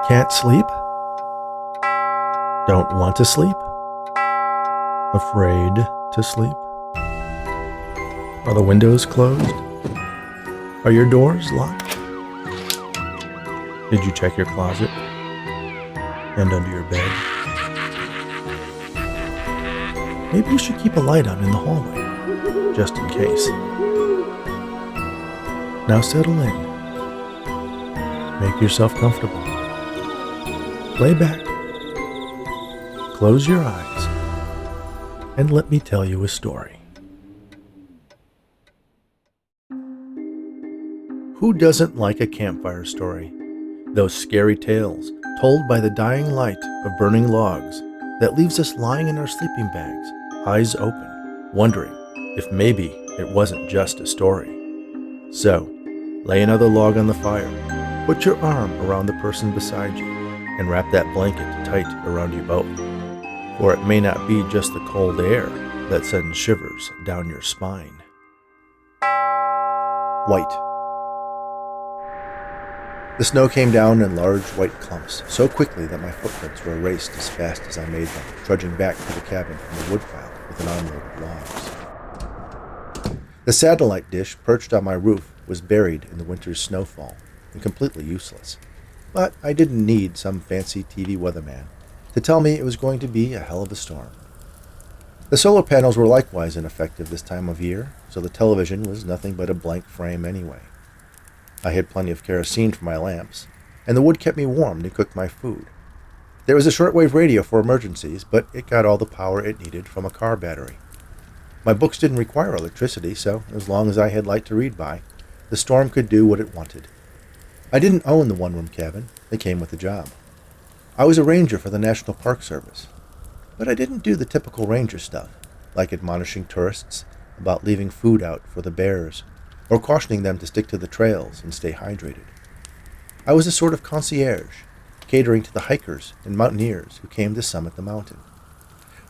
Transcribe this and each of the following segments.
Can't sleep? Don't want to sleep? Afraid to sleep? Are the windows closed? Are your doors locked? Did you check your closet? And under your bed? Maybe you should keep a light on in the hallway, just in case. Now settle in. Make yourself comfortable. Lay back. Close your eyes. And let me tell you a story. Who doesn't like a campfire story? Those scary tales told by the dying light of burning logs that leaves us lying in our sleeping bags, eyes open, wondering if maybe it wasn't just a story. So, lay another log on the fire, put your arm around the person beside you, and wrap that blanket tight around you both. For it may not be just the cold air that sends shivers down your spine. White. The snow came down in large white clumps so quickly that my footprints were erased as fast as I made them, trudging back to the cabin from the woodpile with an armload of logs. The satellite dish perched on my roof was buried in the winter's snowfall and completely useless. But I didn't need some fancy TV weatherman to tell me it was going to be a hell of a storm. The solar panels were likewise ineffective this time of year, so the television was nothing but a blank frame anyway. I had plenty of kerosene for my lamps, and the wood kept me warm to cook my food. There was a shortwave radio for emergencies, but it got all the power it needed from a car battery. My books didn't require electricity, so as long as I had light to read by, the storm could do what it wanted. I didn't own the one-room cabin. It came with the job. I was a ranger for the National Park Service, but I didn't do the typical ranger stuff, like admonishing tourists about leaving food out for the bears, or cautioning them to stick to the trails and stay hydrated. I was a sort of concierge, catering to the hikers and mountaineers who came to summit the mountain.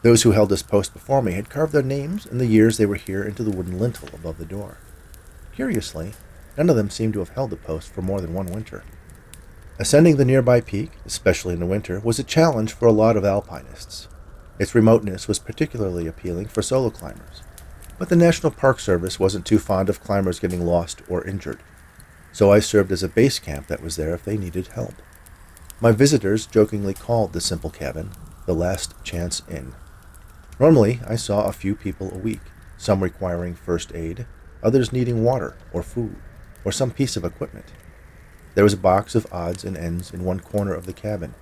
Those who held this post before me had carved their names and the years they were here into the wooden lintel above the door. Curiously, none of them seemed to have held the post for more than one winter. Ascending the nearby peak, especially in the winter, was a challenge for a lot of alpinists. Its remoteness was particularly appealing for solo climbers. But the National Park Service wasn't too fond of climbers getting lost or injured, so I served as a base camp that was there if they needed help. My visitors jokingly called the simple cabin the Last Chance Inn. Normally, I saw a few people a week, some requiring first aid, others needing water or food, or some piece of equipment. There was a box of odds and ends in one corner of the cabin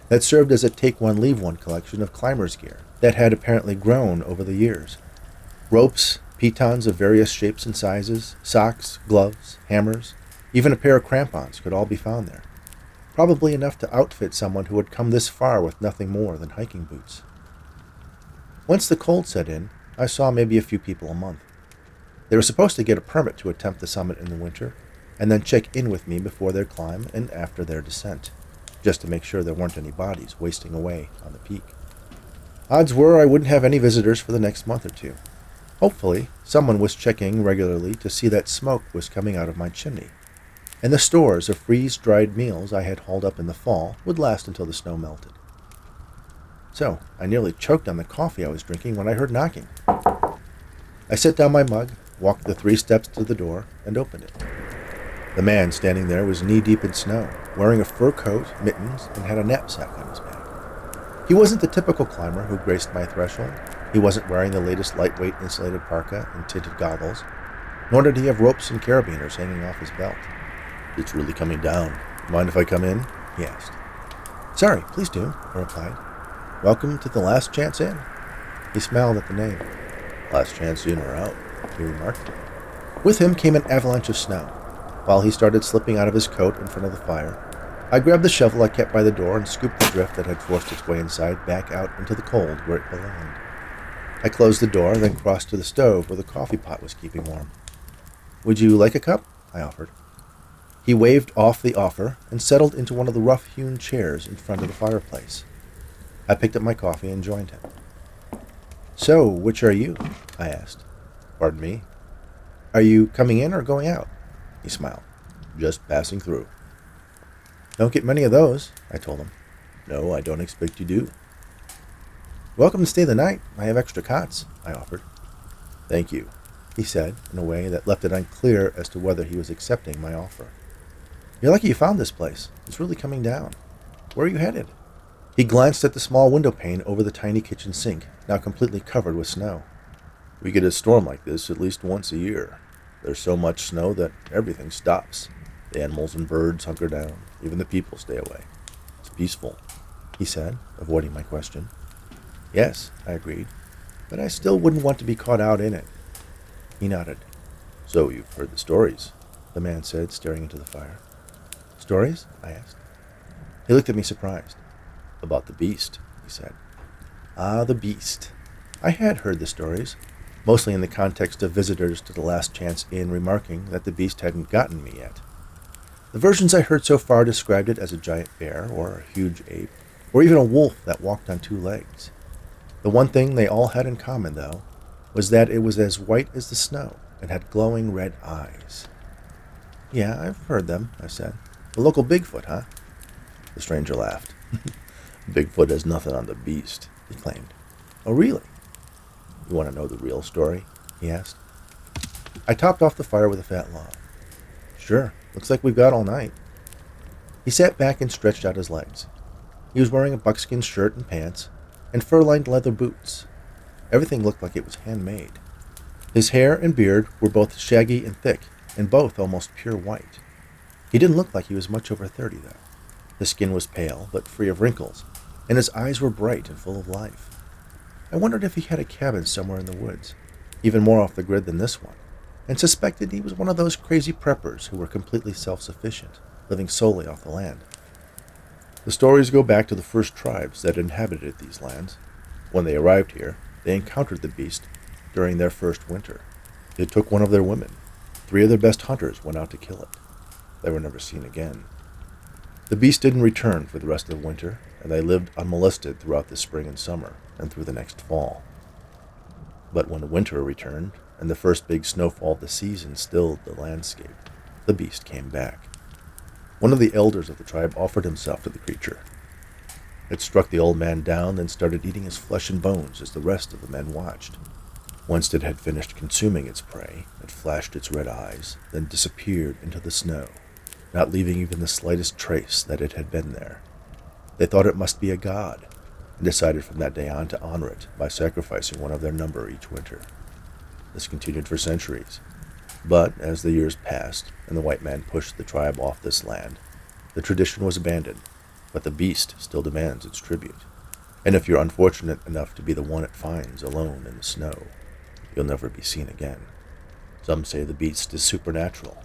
that served as a take-one-leave-one collection of climbers' gear that had apparently grown over the years. Ropes, pitons of various shapes and sizes, socks, gloves, hammers, even a pair of crampons could all be found there. Probably enough to outfit someone who had come this far with nothing more than hiking boots. Once the cold set in, I saw maybe a few people a month. They were supposed to get a permit to attempt the summit in the winter, and then check in with me before their climb and after their descent, just to make sure there weren't any bodies wasting away on the peak. Odds were I wouldn't have any visitors for the next month or two. Hopefully, someone was checking regularly to see that smoke was coming out of my chimney, and the stores of freeze-dried meals I had hauled up in the fall would last until the snow melted. So, I nearly choked on the coffee I was drinking when I heard knocking. I set down my mug, walked the 3 steps to the door, and opened it. The man standing there was knee-deep in snow, wearing a fur coat, mittens, and had a knapsack on his back. He wasn't the typical climber who graced my threshold. He wasn't wearing the latest lightweight insulated parka and tinted goggles, nor did he have ropes and carabiners hanging off his belt. "It's really coming down. Mind if I come in?" he asked. "Sorry, please do," I replied. "Welcome to the Last Chance Inn." He smiled at the name. "Last chance in or out," he remarked. With him came an avalanche of snow. While he started slipping out of his coat in front of the fire, I grabbed the shovel I kept by the door and scooped the drift that had forced its way inside back out into the cold where it belonged. I closed the door, then crossed to the stove where the coffee pot was keeping warm. "Would you like a cup?" I offered. He waved off the offer and settled into one of the rough-hewn chairs in front of the fireplace. I picked up my coffee and joined him. "So, which are you?" I asked. "Pardon me?" "Are you coming in or going out?" He smiled. "Just passing through." Don't get many of those, I told him. No, I don't expect you do. Welcome to stay the night. I have extra cots, I offered. Thank you, he said, in a way that left it unclear as to whether he was accepting my offer. You're lucky you found this place. It's really coming down. Where are you headed? He glanced at the small window pane over the tiny kitchen sink, now completely covered with snow. We get a storm like this at least once a year. There's so much snow that everything stops. The animals and birds hunker down. Even the people stay away. It's peaceful, he said, avoiding my question. Yes, I agreed, but I still wouldn't want to be caught out in it. He nodded. So you've heard the stories, the man said, staring into the fire. Stories? I asked. He looked at me surprised. About the beast, he said. Ah, the beast. I had heard the stories, mostly in the context of visitors to the Last Chance Inn remarking that the beast hadn't gotten me yet. The versions I heard so far described it as a giant bear, or a huge ape, or even a wolf that walked on two legs. The one thing they all had in common, though, was that it was as white as the snow and had glowing red eyes. Yeah, I've heard them, I said. The local Bigfoot, huh? The stranger laughed. Bigfoot has nothing on the beast, he claimed. Oh, really? You want to know the real story? He asked. I topped off the fire with a fat log. Sure, looks like we've got all night. He sat back and stretched out his legs. He was wearing a buckskin shirt and pants, and fur-lined leather boots. Everything looked like it was handmade. His hair and beard were both shaggy and thick, and both almost pure white. He didn't look like he was much over 30, though. His skin was pale, but free of wrinkles, and his eyes were bright and full of life. I wondered if he had a cabin somewhere in the woods, even more off the grid than this one, and suspected he was one of those crazy preppers who were completely self-sufficient, living solely off the land. The stories go back to the first tribes that inhabited these lands. When they arrived here, they encountered the beast during their first winter. It took one of their women. 3 of their best hunters went out to kill it. They were never seen again. The beast didn't return for the rest of the winter, and they lived unmolested throughout the spring and summer, and through the next fall. But when the winter returned, and the first big snowfall of the season stilled the landscape, the beast came back. One of the elders of the tribe offered himself to the creature. It struck the old man down, then started eating his flesh and bones as the rest of the men watched. Once it had finished consuming its prey, it flashed its red eyes, then disappeared into the snow, not leaving even the slightest trace that it had been there. They thought it must be a god, and decided from that day on to honor it by sacrificing one of their number each winter. This continued for centuries. But as the years passed, and the white man pushed the tribe off this land, the tradition was abandoned, but the beast still demands its tribute. And if you're unfortunate enough to be the one it finds alone in the snow, you'll never be seen again. Some say the beast is supernatural,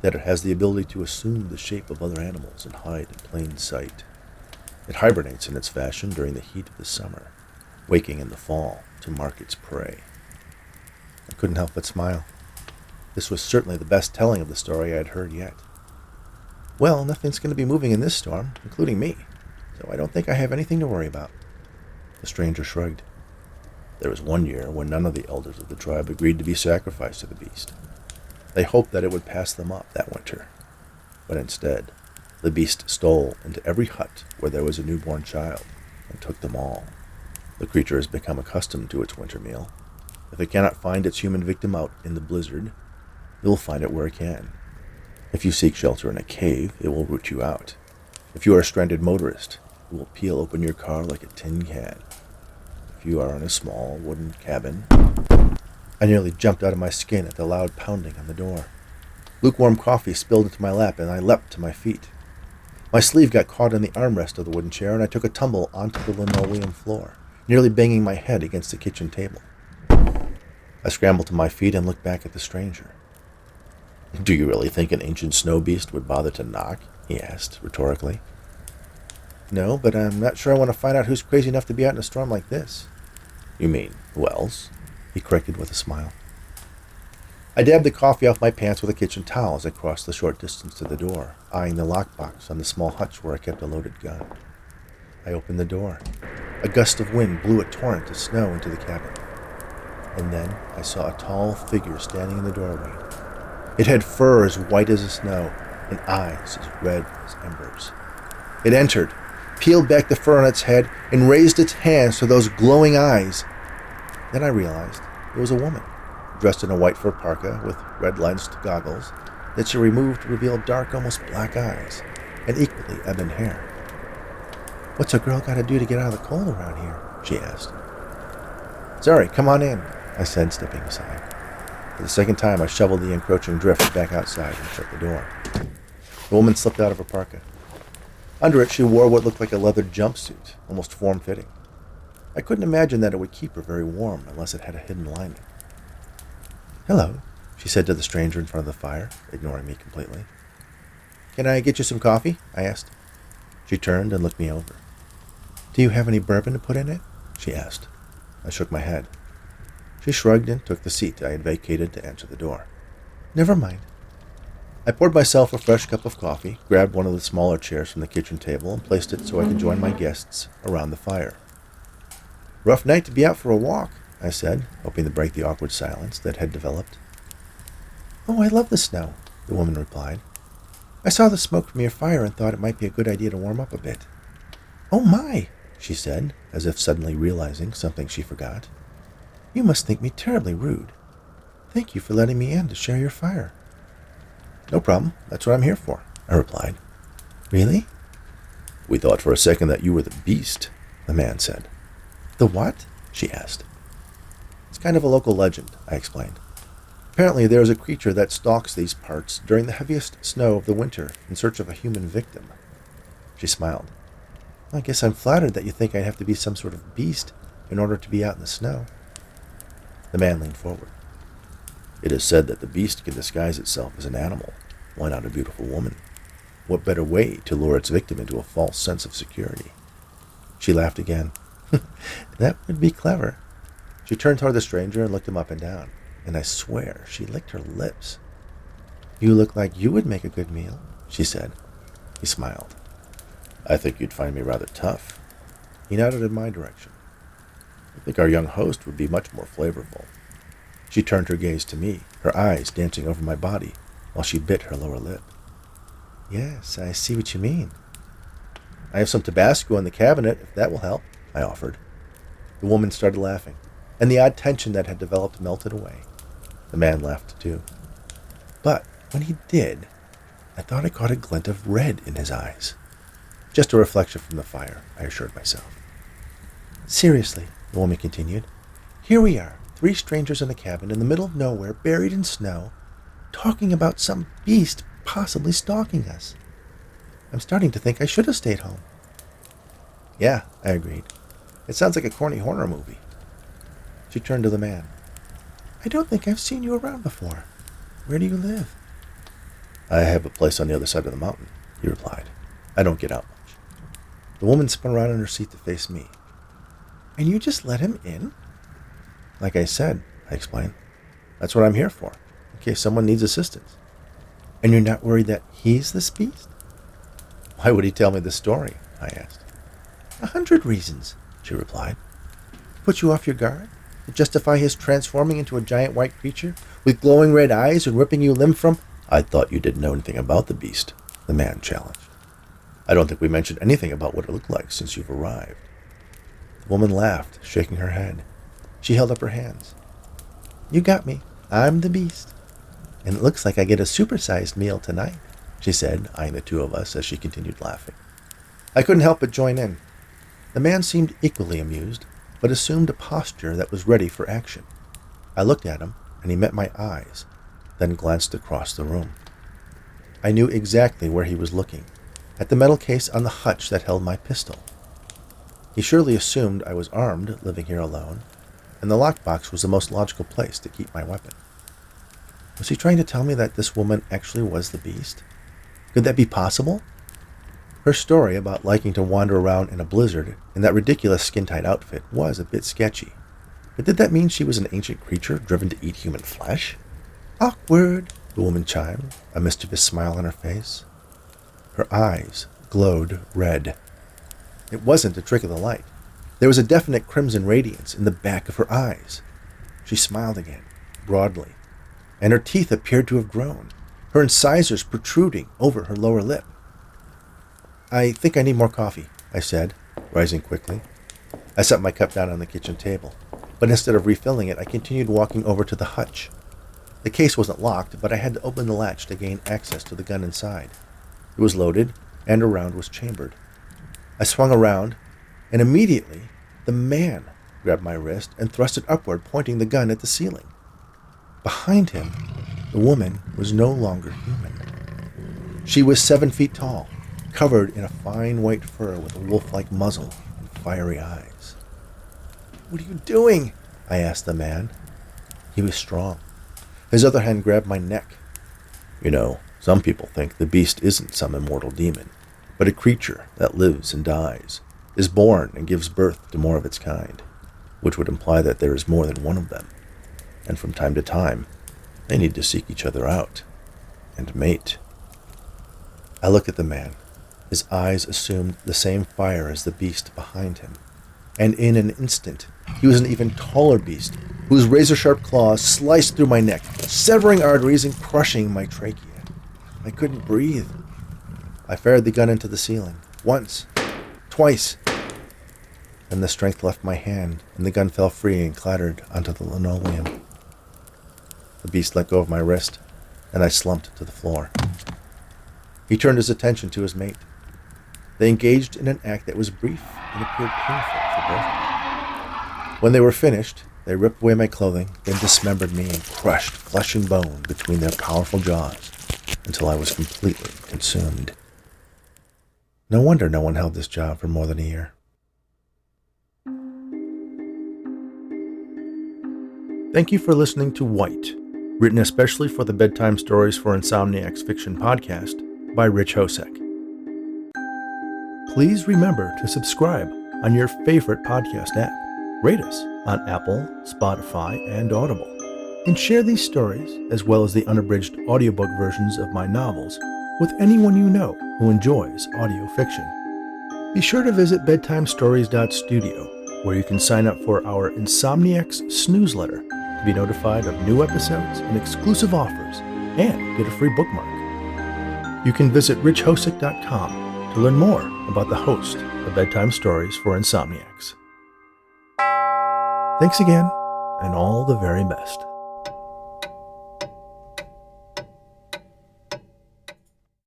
that it has the ability to assume the shape of other animals and hide in plain sight. It hibernates in its fashion during the heat of the summer, waking in the fall to mark its prey. I couldn't help but smile. This was certainly the best telling of the story I had heard yet. Well, nothing's going to be moving in this storm, including me, so I don't think I have anything to worry about. The stranger shrugged. There was one year when none of the elders of the tribe agreed to be sacrificed to the beast. They hoped that it would pass them up that winter. But instead, the beast stole into every hut where there was a newborn child and took them all. The creature has become accustomed to its winter meal. If it cannot find its human victim out in the blizzard, it will find it where it can. If you seek shelter in a cave, it will root you out. If you are a stranded motorist, it will peel open your car like a tin can. If you are in a small wooden cabin... I nearly jumped out of my skin at the loud pounding on the door. Lukewarm coffee spilled into my lap, and I leapt to my feet. My sleeve got caught in the armrest of the wooden chair, and I took a tumble onto the linoleum floor, nearly banging my head against the kitchen table. I scrambled to my feet and looked back at the stranger. "Do you really think an ancient snow beast would bother to knock?" he asked, rhetorically. "No, but I'm not sure I want to find out who's crazy enough to be out in a storm like this." "You mean, who else?" he corrected with a smile. I dabbed the coffee off my pants with a kitchen towel as I crossed the short distance to the door, eyeing the lockbox on the small hutch where I kept a loaded gun. I opened the door. A gust of wind blew a torrent of snow into the cabin. And then I saw a tall figure standing in the doorway. It had fur as white as the snow and eyes as red as embers. It entered, peeled back the fur on its head, and raised its hands to those glowing eyes. Then I realized it was a woman, dressed in a white fur parka with red-lensed goggles that she removed to reveal dark, almost black eyes and equally ebon hair. "What's a girl got to do to get out of the cold around here?" she asked. "Sorry, come on in," I said, stepping aside. For the second time, I shoveled the encroaching drift back outside and shut the door. The woman slipped out of her parka. Under it, she wore what looked like a leather jumpsuit, almost form-fitting. I couldn't imagine that it would keep her very warm unless it had a hidden lining. "Hello," she said to the stranger in front of the fire, ignoring me completely. "Can I get you some coffee?" I asked. She turned and looked me over. "Do you have any bourbon to put in it?" she asked. I shook my head. She shrugged and took the seat I had vacated to answer the door. "Never mind." I poured myself a fresh cup of coffee, grabbed one of the smaller chairs from the kitchen table, and placed it so I could join my guests around the fire. "Rough night to be out for a walk," I said, hoping to break the awkward silence that had developed. "Oh, I love the snow," the woman replied. "I saw the smoke from your fire and thought it might be a good idea to warm up a bit." "Oh my," she said, as if suddenly realizing something she forgot. "You must think me terribly rude. Thank you for letting me in to share your fire." "No problem. That's what I'm here for," I replied. "Really?" "We thought for a second that you were the beast," the man said. "The what?" she asked. "It's kind of a local legend," I explained. "Apparently there is a creature that stalks these parts during the heaviest snow of the winter in search of a human victim." She smiled. "I guess I'm flattered that you think I'd have to be some sort of beast in order to be out in the snow." The man leaned forward. "It is said that the beast can disguise itself as an animal. Why not a beautiful woman? What better way to lure its victim into a false sense of security?" She laughed again. "That would be clever." She turned toward the stranger and looked him up and down, and I swear she licked her lips. "You look like you would make a good meal," she said. He smiled. "I think you'd find me rather tough." He nodded in my direction. "I think our young host would be much more flavorful." She turned her gaze to me, her eyes dancing over my body, while she bit her lower lip. "Yes, I see what you mean." "I have some Tabasco in the cabinet, if that will help," I offered. The woman started laughing, and the odd tension that had developed melted away. The man laughed too. But when he did, I thought I caught a glint of red in his eyes. "Just a reflection from the fire," I assured myself. "Seriously," the woman continued, "here we are, 3 strangers in a cabin in the middle of nowhere, buried in snow, talking about some beast possibly stalking us. I'm starting to think I should have stayed home." "Yeah," I agreed. "It sounds like a corny horror movie." She turned to the man. "I don't think I've seen you around before. Where do you live?" "I have a place on the other side of the mountain," he replied. "I don't get out much." The woman spun around in her seat to face me. "And you just let him in?" "Like I said," I explained, "that's what I'm here for, in case someone needs assistance." "And you're not worried that he's this beast?" "Why would he tell me this story?" I asked. 100 reasons," she replied. "Put you off your guard? To justify his transforming into a giant white creature with glowing red eyes and ripping you limb from—" "I thought you didn't know anything about the beast," the man challenged. "I don't think we mentioned anything about what it looked like since you've arrived." The woman laughed, shaking her head. She held up her hands. "You got me. I'm the beast. And it looks like I get a supersized meal tonight," she said, eyeing the two of us as she continued laughing. I couldn't help but join in. The man seemed equally amused, but assumed a posture that was ready for action. I looked at him, and he met my eyes, then glanced across the room. I knew exactly where he was looking, at the metal case on the hutch that held my pistol. He surely assumed I was armed, living here alone, and the lockbox was the most logical place to keep my weapon. Was he trying to tell me that this woman actually was the beast? Could that be possible? Her story about liking to wander around in a blizzard in that ridiculous skin-tight outfit was a bit sketchy. But did that mean she was an ancient creature driven to eat human flesh? "Awkward," the woman chimed, a mischievous smile on her face. Her eyes glowed red. It wasn't a trick of the light. There was a definite crimson radiance in the back of her eyes. She smiled again, broadly, and her teeth appeared to have grown, her incisors protruding over her lower lip. I think I need more coffee, I said, rising quickly. I set my cup down on the kitchen table, but instead of refilling it, I continued walking over to the hutch. The case wasn't locked, but I had to open the latch to gain access to the gun inside. It was loaded, and a round was chambered. I swung around, and immediately, the man grabbed my wrist and thrust it upward, pointing the gun at the ceiling. Behind him, the woman was no longer human. She was 7 feet tall, covered in a fine white fur with a wolf-like muzzle and fiery eyes. "What are you doing?" I asked the man. He was strong. His other hand grabbed my neck. "You know, some people think the beast isn't some immortal demon, but a creature that lives and dies, is born and gives birth to more of its kind, which would imply that there is more than one of them, and from time to time, they need to seek each other out and mate." I looked at the man. His eyes assumed the same fire as the beast behind him, and in an instant, he was an even taller beast, whose razor-sharp claws sliced through my neck, severing arteries and crushing my trachea. I couldn't breathe. I fired the gun into the ceiling, once, twice. Then the strength left my hand, and the gun fell free and clattered onto the linoleum. The beast let go of my wrist, and I slumped to the floor. He turned his attention to his mate. They engaged in an act that was brief and appeared painful for both of them. When they were finished, they ripped away my clothing, then dismembered me and crushed flesh and bone between their powerful jaws until I was completely consumed. No wonder no one held this job for more than a year. Thank you for listening to White, written especially for the Bedtime Stories for Insomniacs Fiction podcast by Rich Hosek. Please remember to subscribe on your favorite podcast app. Rate us on Apple, Spotify, and Audible. And share these stories, as well as the unabridged audiobook versions of my novels, with anyone you know who enjoys audio fiction. Be sure to visit bedtimestories.studio, where you can sign up for our Insomniacs Snoozeletter to be notified of new episodes and exclusive offers, and get a free bookmark. You can visit richhosek.com to learn more about the host of Bedtime Stories for Insomniacs. Thanks again, and all the very best.